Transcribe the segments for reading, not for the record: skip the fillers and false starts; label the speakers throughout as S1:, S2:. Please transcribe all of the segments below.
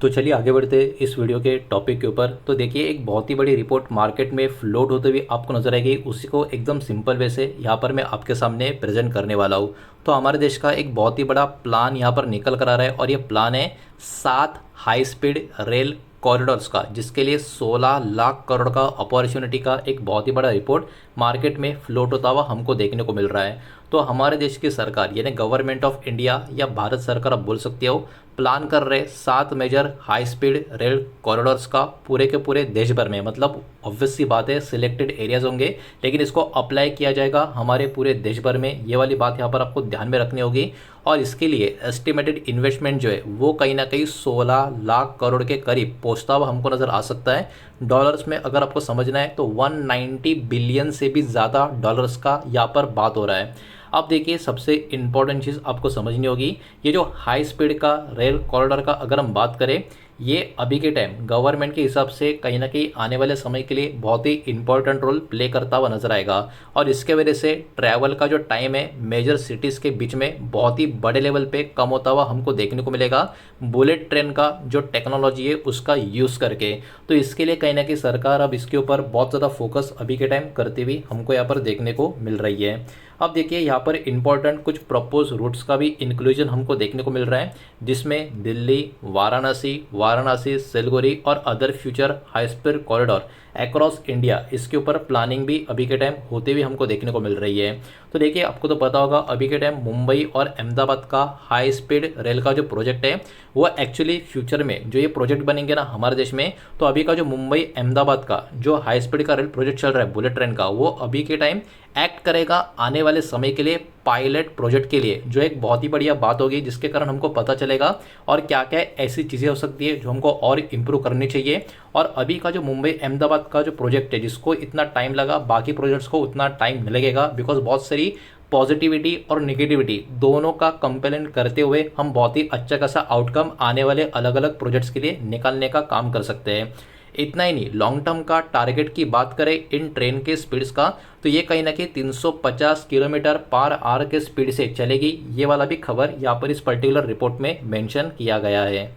S1: तो चलिए आगे बढ़ते हैं इस वीडियो के टॉपिक के ऊपर। तो देखिए, एक बहुत ही बड़ी रिपोर्ट मार्केट में फ्लोट होते हुए आपको नजर आएगी। उसी को एकदम सिंपल वे से यहाँ पर मैं आपके सामने प्रेजेंट करने वाला हूँ। तो हमारे देश का एक बहुत ही बड़ा प्लान यहाँ पर निकल कर आ रहा है और ये प्लान है 7 हाई स्पीड रेल कॉरिडोर्स का, जिसके लिए 16 लाख करोड़ का अपॉर्चुनिटी का एक बहुत ही बड़ा रिपोर्ट मार्केट में फ्लोट होता हुआ हमको देखने को मिल रहा है। तो हमारे देश की सरकार यानी गवर्नमेंट ऑफ इंडिया या भारत सरकार आप बोल सकते हो, प्लान कर रहे 7 major high speed rail corridors का पूरे के पूरे देश भर में। मतलब ऑब्वियस सी बात है, सिलेक्टेड एरियाज होंगे, लेकिन इसको अप्लाई किया जाएगा हमारे पूरे देश भर में। ये वाली बात यहाँ पर आपको ध्यान में रखनी होगी। और इसके लिए एस्टिमेटेड इन्वेस्टमेंट जो है वो कहीं ना कहीं 16 लाख करोड़ के करीब पहुँचता हुआ हमको नज़र आ सकता है। डॉलर्स में अगर आपको समझना है तो 190 बिलियन से भी ज़्यादा डॉलर्स का यहाँ पर बात हो रहा है। अब देखिए, सबसे इंपॉर्टेंट चीज़ आपको समझनी होगी, ये जो हाई स्पीड का रेल कॉरिडोर का अगर हम बात करें, ये अभी के टाइम गवर्नमेंट के हिसाब से कहीं ना कहीं आने वाले समय के लिए बहुत ही इंपॉर्टेंट रोल प्ले करता हुआ नजर आएगा। और इसके वजह से ट्रैवल का जो टाइम है मेजर सिटीज़ के बीच में बहुत ही बड़े लेवल पे कम होता हुआ हमको देखने को मिलेगा, बुलेट ट्रेन का जो टेक्नोलॉजी है उसका यूज़ करके। तो इसके लिए कहीं ना कहीं सरकार अब इसके ऊपर बहुत ज़्यादा फोकस अभी के टाइम करती हुई हमको यहाँ पर देखने को मिल रही है। अब देखिए, यहाँ पर इंपॉर्टेंट कुछ प्रपोज रूट्स का भी इंक्लूजन हमको देखने को मिल रहा है, जिसमें दिल्ली, वाराणसी, सिलगुड़ी और other future high speed corridor across India, इसके ऊपर प्लानिंग भी अभी के टाइम होते हुए हमको देखने को मिल रही है। तो देखिए, आपको तो पता होगा अभी के टाइम मुंबई और अहमदाबाद का हाई स्पीड रेल का जो प्रोजेक्ट है वो एक्चुअली फ्यूचर में जो ये प्रोजेक्ट बनेंगे ना हमारे देश में, तो अभी का जो मुंबई अहमदाबाद का जो हाई स्पीड का रेल प्रोजेक्ट चल रहा है बुलेट ट्रेन का, वो अभी के टाइम एक्ट करेगा आने वाले समय के लिए पायलट प्रोजेक्ट के लिए, जो एक बहुत ही बढ़िया बात होगी, जिसके कारण हमको पता चलेगा और क्या क्या ऐसी चीज़ें हो सकती है जो हमको और इम्प्रूव करनी चाहिए। और अभी का जो मुंबई अहमदाबाद का जो प्रोजेक्ट है, जिसको इतना टाइम लगा, बाकी प्रोजेक्ट्स को उतना टाइम नहीं लगेगा, बिकॉज बहुत सारी पॉजिटिविटी और निगेटिविटी दोनों का कंपेरिजन करते हुए हम बहुत ही अच्छा खासा आउटकम आने वाले अलग अलग प्रोजेक्ट्स के लिए निकालने का काम कर सकते हैं। इतना ही नहीं, लॉन्ग टर्म का टारगेट की बात करें इन ट्रेन के स्पीड्स का, तो ये कहीं ना कहीं 350 किलोमीटर पर आवर के स्पीड से चलेगी। ये वाला भी खबर यहाँ पर इस पर्टिकुलर रिपोर्ट में मेंशन किया गया है।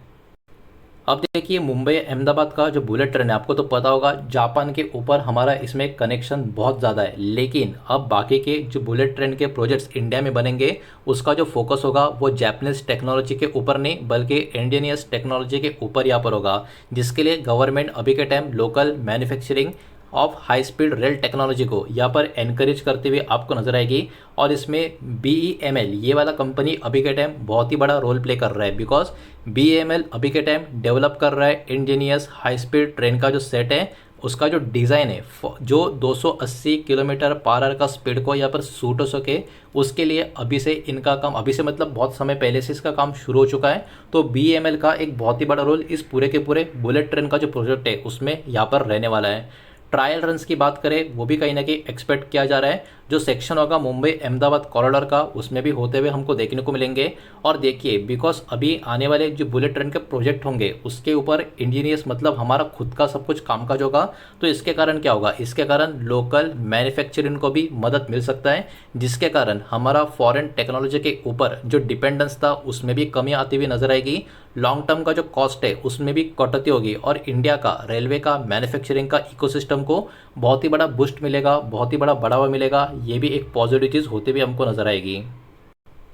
S1: अब देखिए, मुंबई अहमदाबाद का जो बुलेट ट्रेन है, आपको तो पता होगा जापान के ऊपर हमारा इसमें कनेक्शन बहुत ज़्यादा है, लेकिन अब बाकी के जो बुलेट ट्रेन के प्रोजेक्ट्स इंडिया में बनेंगे उसका जो फोकस होगा वो जापानीज टेक्नोलॉजी के ऊपर नहीं बल्कि इंडियनियस टेक्नोलॉजी के ऊपर यहाँ पर होगा, जिसके लिए गवर्नमेंट अभी के time local manufacturing of high speed rail technology को यहाँ पर एनकरेज करते हुए आपको नजर आएगी। और इसमें BEML ये वाला कंपनी अभी के टाइम बहुत ही बड़ा रोल प्ले कर रहा है, बिकॉज BEML अभी के टाइम डेवलप कर रहा है इंजीनियर्स हाई स्पीड ट्रेन का जो सेट है, उसका जो डिज़ाइन है जो 280 किलोमीटर पर आवर का स्पीड को यहाँ पर सूट हो सके, उसके लिए अभी से इनका काम, अभी से मतलब बहुत समय पहले से इसका काम शुरू हो चुका है। तो BEML का एक बहुत ही बड़ा रोल इस पूरे के पूरे बुलेट ट्रेन का जो प्रोजेक्ट है उसमें यहाँ पर रहने वाला है। ट्रायल रन्स की बात करें, वो भी कहीं ना कहीं एक्सपेक्ट किया जा रहा है, जो सेक्शन होगा मुंबई अहमदाबाद कॉरिडोर का उसमें भी होते हुए हमको देखने को मिलेंगे। और देखिए, बिकॉज अभी आने वाले जो बुलेट ट्रेन के प्रोजेक्ट होंगे उसके ऊपर इंजीनियर्स मतलब हमारा खुद का सब कुछ कामकाज होगा, तो इसके कारण क्या होगा, इसके कारण लोकल मैन्युफैक्चरिंग को भी मदद मिल सकता है, जिसके कारण हमारा फॉरेन टेक्नोलॉजी के ऊपर जो डिपेंडेंस था उसमें भी कमी आती हुई नजर आएगी। लॉन्ग टर्म का जो कॉस्ट है उसमें भी कटौती होगी और इंडिया का रेलवे का मैन्युफैक्चरिंग का इकोसिस्टम को बहुत ही बड़ा बूस्ट मिलेगा, बहुत ही बड़ा बढ़ावा मिलेगा। ये भी एक पॉजिटिव चीज़ होती हुई हमको नजर आएगी।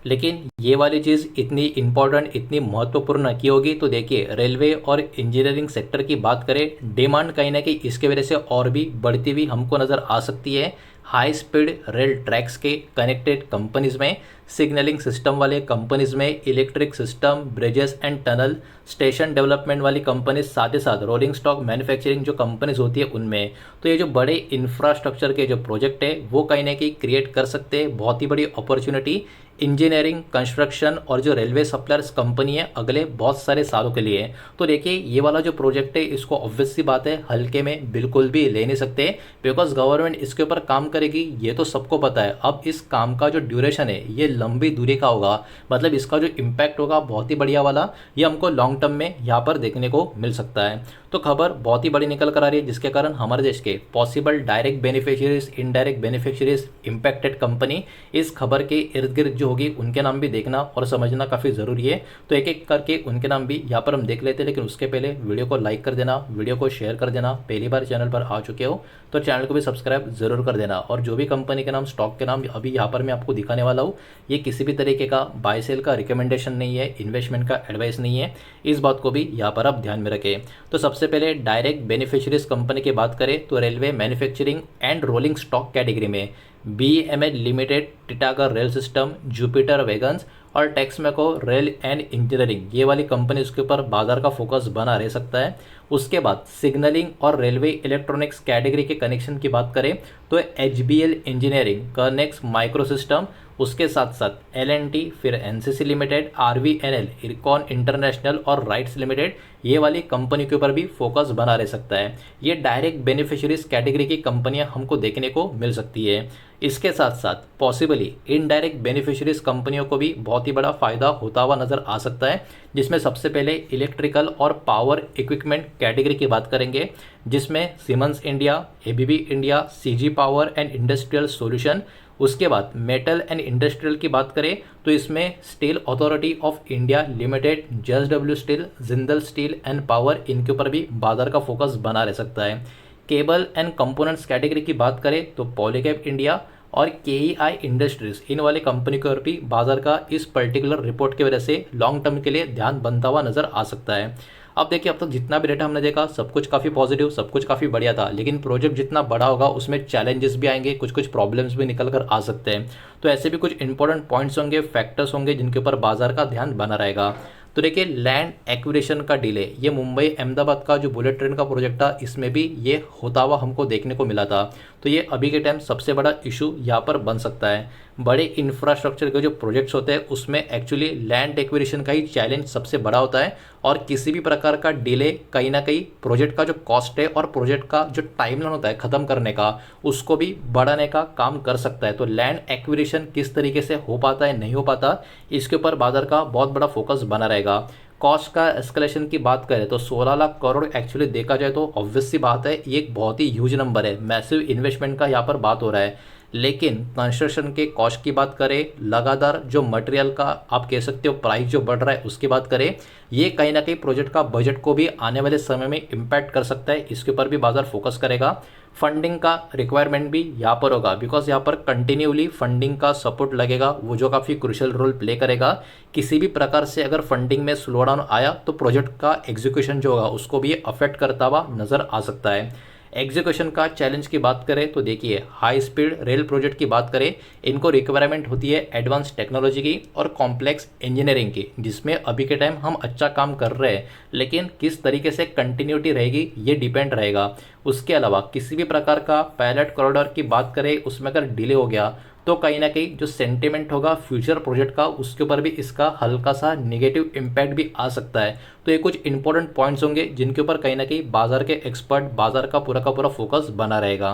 S1: लेकिन ये वाली चीज़ इतनी इंपॉर्टेंट, इतनी महत्वपूर्ण क्यों होगी, तो देखिए, रेलवे और इंजीनियरिंग सेक्टर की बात करें, डिमांड कहीं ना कहीं इसके वजह से और भी बढ़ती हुई हमको नज़र आ सकती है। हाई स्पीड रेल ट्रैक्स के कनेक्टेड कंपनीज में, सिग्नलिंग सिस्टम वाले कंपनीज में, electric system, bridges and tunnel, station development वाली कंपनीज, साथ ही साथ रोलिंग स्टॉक मैन्युफैक्चरिंग जो कंपनीज होती है उनमें, तो ये जो बड़े इंफ्रास्ट्रक्चर के जो प्रोजेक्ट है वो कहीं ना कहीं क्रिएट कर सकते हैं बहुत ही बड़ी अपॉर्चुनिटी इंजीनियरिंग, कंस्ट्रक्शन और जो रेलवे सप्लायर्स कंपनी है अगले बहुत सारे सालों के लिए। तो देखिए, ये वाला जो प्रोजेक्ट है इसको ऑब्वियस सी बात है हल्के में बिल्कुल भी ले नहीं सकते, बिकॉज गवर्नमेंट इसके ऊपर काम करेगी ये तो सबको पता है। अब इस काम का जो ड्यूरेशन है ये लंबी दूरी का होगा, मतलब इसका जो इम्पैक्ट होगा बहुत ही बढ़िया वाला, ये हमको लॉन्ग टर्म में यहाँ पर देखने को मिल सकता है। तो खबर बहुत ही बड़ी निकल कर आ रही है, जिसके कारण हमारे देश के possible direct beneficiaries, indirect beneficiaries, impacted company, इस खबर के इर्द गिर्द जो होगी उनके नाम भी देखना और समझना काफ़ी ज़रूरी है। तो एक एक करके उनके नाम भी यहाँ पर हम देख लेते हैं, लेकिन उसके पहले वीडियो को लाइक कर देना, वीडियो को शेयर कर देना। पहली बार चैनल पर आ चुके हो तो चैनल को भी सब्सक्राइब जरूर कर देना। और जो भी कंपनी के नाम, स्टॉक के नाम अभी यहाँ पर मैं आपको दिखाने वाला हूँ, ये किसी भी तरीके का बाय सेल का रिकमेंडेशन नहीं है, इन्वेस्टमेंट का एडवाइस नहीं है, इस बात को भी यहाँ पर आप ध्यान में रखें। तो सबसे पहले डायरेक्ट बेनिफिशियरीज कंपनी की बात करें तो railway manufacturing and rolling stock category में BML limited, Titagarh rail system, Jupiter wagons और टेक्समेको रेल एंड इंजीनियरिंग, ये वाली कंपनी उसके ऊपर बाजार का फोकस बना रह सकता है। उसके बाद सिग्नलिंग और रेलवे इलेक्ट्रॉनिक्स कैटेगरी के कनेक्शन की बात करें तो HBL इंजीनियरिंग, कर्नेक्स माइक्रो सिस्टम, उसके साथ साथ L&T, फिर NCC limited, RVNL, IRCON international और राइट्स लिमिटेड, ये वाली कंपनी के ऊपर भी फोकस बना रह सकता है। ये डायरेक्ट बेनिफिशियरीज कैटेगरी की कंपनियां हमको देखने को मिल सकती है। इसके साथ साथ पॉसिबली इनडायरेक्ट बेनिफिशियरीज कंपनियों को भी बहुत ही बड़ा फायदा होता हुआ नजर आ सकता है, जिसमें सबसे पहले इलेक्ट्रिकल और पावर इक्विपमेंट कैटेगरी की बात करेंगे, जिसमें siemens India, ABB India, CG power and industrial solution. उसके बाद मेटल एंड इंडस्ट्रियल की बात करें तो इसमें steel authority of India limited, JSW steel, Jindal steel and power, इनके ऊपर भी बाजार का फोकस बना रह सकता है। केबल एंड कंपोनेंट्स कैटेगरी की बात करें तो पॉलीकैब इंडिया और KEI इंडस्ट्रीज, इन वाली कंपनी के ऊपर भी बाजार का इस पर्टिकुलर रिपोर्ट की वजह से लॉन्ग टर्म के लिए ध्यान बनता हुआ नजर आ सकता है। अब देखिए, अब तक जितना भी डेटा हमने देखा सब कुछ काफ़ी पॉजिटिव, सब कुछ काफ़ी बढ़िया था, लेकिन प्रोजेक्ट जितना बड़ा होगा उसमें चैलेंजेस भी आएंगे, कुछ कुछ प्रॉब्लम्स भी निकल कर आ सकते हैं। तो ऐसे भी कुछ इंपॉर्टेंट पॉइंट्स होंगे, फैक्टर्स होंगे जिनके ऊपर बाजार का ध्यान बना रहेगा। तो देखिए, लैंड एक्विजिशन का डिले, ये मुंबई अहमदाबाद का जो बुलेट ट्रेन का प्रोजेक्ट था, इसमें भी ये होता हुआ हमको देखने को मिला था। तो ये अभी के टाइम सबसे बड़ा इशू यहाँ पर बन सकता है। बड़े इंफ्रास्ट्रक्चर के जो प्रोजेक्ट्स होते हैं उसमें एक्चुअली लैंड एक्विजिशन का ही चैलेंज सबसे बड़ा होता है, और किसी भी प्रकार का डिले कहीं ना कहीं प्रोजेक्ट का जो कॉस्ट है और प्रोजेक्ट का जो टाइमलाइन होता है ख़त्म करने का, उसको भी बढ़ाने का काम कर सकता है। तो लैंड एक्विजिशन किस तरीके से हो पाता है, नहीं हो पाता, इसके ऊपर बाजार का बहुत बड़ा फोकस बना रहेगा। कॉस्ट का एस्केलेशन की बात करें तो 16 लाख करोड़ एक्चुअली देखा जाए तो ऑब्वियस सी बात है, ये एक बहुत ही ह्यूज नंबर है, मैसिव इन्वेस्टमेंट का यहाँ पर बात हो रहा है। लेकिन कंस्ट्रक्शन के कॉस्ट की बात करें, लगातार जो मटेरियल का आप कह सकते हो प्राइस जो बढ़ रहा है उसकी बात करें, ये कहीं ना कहीं प्रोजेक्ट का बजट को भी आने वाले समय में इम्पैक्ट कर सकता है, इसके ऊपर भी बाजार फोकस करेगा। फंडिंग का रिक्वायरमेंट भी यहाँ पर होगा, बिकॉज यहाँ पर कंटिन्यूली फंडिंग का सपोर्ट लगेगा, वो जो काफ़ी क्रूशियल रोल प्ले करेगा। किसी भी प्रकार से अगर फंडिंग में स्लो डाउन आया तो प्रोजेक्ट का एग्जीक्यूशन जो होगा उसको भी अफेक्ट करता हुआ नजर आ सकता है। एग्जीक्यूशन का चैलेंज की बात करें तो देखिए, हाई स्पीड रेल प्रोजेक्ट की बात करें, इनको रिक्वायरमेंट होती है एडवांस टेक्नोलॉजी की और कॉम्प्लेक्स इंजीनियरिंग की, जिसमें अभी के टाइम हम अच्छा काम कर रहे हैं, लेकिन किस तरीके से कंटिन्यूटी रहेगी ये डिपेंड रहेगा। उसके अलावा किसी भी प्रकार का पायलट कॉरिडोर की बात करें, उसमें अगर डिले हो गया तो कहीं ना कहीं जो सेंटिमेंट होगा फ्यूचर प्रोजेक्ट का, उसके ऊपर भी इसका हल्का सा नेगेटिव इम्पैक्ट भी आ सकता है। तो ये कुछ इंपॉर्टेंट पॉइंट्स होंगे जिनके ऊपर कहीं ना कहीं बाजार के एक्सपर्ट, बाजार का पूरा फोकस बना रहेगा।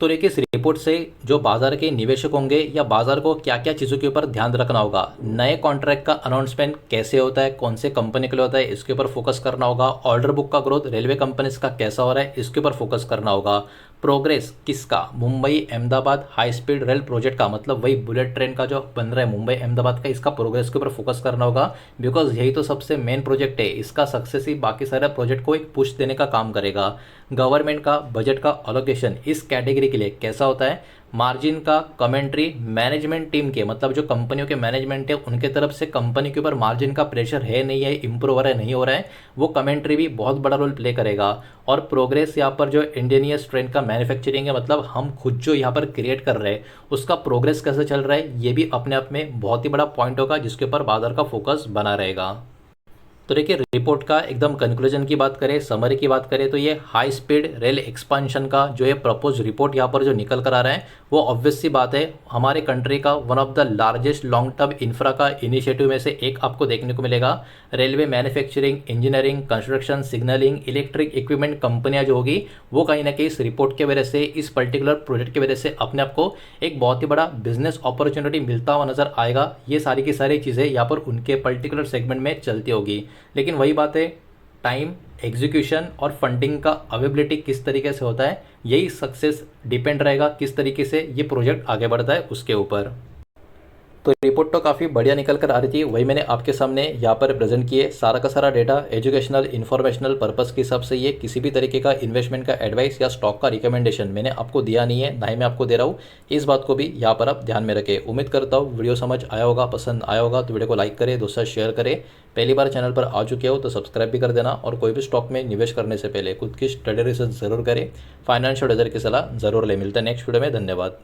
S1: तो देखिए, इस रिपोर्ट से जो बाजार के निवेशक होंगे या बाजार को क्या क्या चीज़ों के ऊपर ध्यान रखना होगा, नए कॉन्ट्रैक्ट का अनाउंसमेंट कैसे होता है, कौन से कंपनी के लिए होता है, इसके ऊपर फोकस करना होगा। ऑर्डर बुक का ग्रोथ रेलवे कंपनीज का कैसा हो रहा है, इसके ऊपर फोकस करना होगा। प्रोग्रेस किसका, Mumbai Ahmedabad high speed rail project का, मतलब वही बुलेट ट्रेन का जो बन रहा है मुंबई अहमदाबाद का, इसका प्रोग्रेस के ऊपर फोकस करना होगा, बिकॉज यही तो सबसे मेन प्रोजेक्ट है। इसका सक्सेस ही बाकी सारे प्रोजेक्ट को एक पुश देने का काम करेगा। गवर्नमेंट का बजट का अलोकेशन इस कैटेगरी के लिए कैसा होता है, मार्जिन का कमेंट्री मैनेजमेंट टीम के, मतलब जो कंपनियों के मैनेजमेंट है उनके तरफ से कंपनी के ऊपर मार्जिन का प्रेशर है नहीं है, इंप्रूव हो रहा है नहीं हो रहा है, वो कमेंट्री भी बहुत बड़ा रोल प्ले करेगा। और प्रोग्रेस यहाँ पर जो इंडियनियस ट्रेन का मैन्युफैक्चरिंग है, मतलब हम खुद जो यहाँ पर क्रिएट कर रहे हैं उसका प्रोग्रेस कैसे चल रहा है, ये भी अपने आप में बहुत ही बड़ा पॉइंट होगा जिसके ऊपर बाजार का फोकस बना रहेगा। तो देखिए, रिपोर्ट का एकदम कंक्लूजन की बात करें, समरी की बात करें, तो ये हाई स्पीड रेल एक्सपांशन का जो ये प्रपोज रिपोर्ट यहाँ पर जो निकल कर आ रहा है वो ऑब्वियस सी बात है हमारे कंट्री का one of the largest long term infra का इनिशिएटिव में से एक आपको देखने को मिलेगा। Railway manufacturing, engineering, construction, signalling, electric equipment कंपनियां जो होगी वो कहीं ना कहीं इस रिपोर्ट की वजह से, इस पर्टिकुलर प्रोजेक्ट की वजह से अपने आप को एक बहुत ही बड़ा बिजनेस अपॉर्चुनिटी मिलता हुआ नजर आएगा। ये सारी की सारी चीज़ें यहाँ पर उनके पर्टिकुलर सेगमेंट में चलती होगी। लेकिन वही बात है, टाइम, एग्जीक्यूशन और फंडिंग का अवेलेबिलिटी किस तरीके से होता है, यही सक्सेस डिपेंड रहेगा किस तरीके से ये प्रोजेक्ट आगे बढ़ता है उसके ऊपर। तो रिपोर्ट तो काफ़ी बढ़िया निकल कर आ रही थी, वही मैंने आपके सामने यहाँ पर प्रेजेंट किए। सारा का सारा डेटा एजुकेशनल, इन्फॉर्मेशनल पर्पस के हिसाब से, ये किसी भी तरीके का इन्वेस्टमेंट का एडवाइस या स्टॉक का रिकमेंडेशन मैंने आपको दिया नहीं है, ना ही मैं आपको दे रहा हूँ। इस बात को भी यहाँ पर आप ध्यान में रखें। उम्मीद करता हूँ वीडियो समझ आया होगा, पसंद आया होगा तो वीडियो को लाइक करें, दोस्तों शेयर करें। पहली बार चैनल पर आ चुके हो तो सब्सक्राइब भी कर देना, और कोई भी स्टॉक में निवेश करने से पहले खुद की स्टडी रिसर्च जरूर करें, फाइनेंशियल एडवाइजर की सलाह जरूर ले। मिलते हैं नेक्स्ट वीडियो में, धन्यवाद।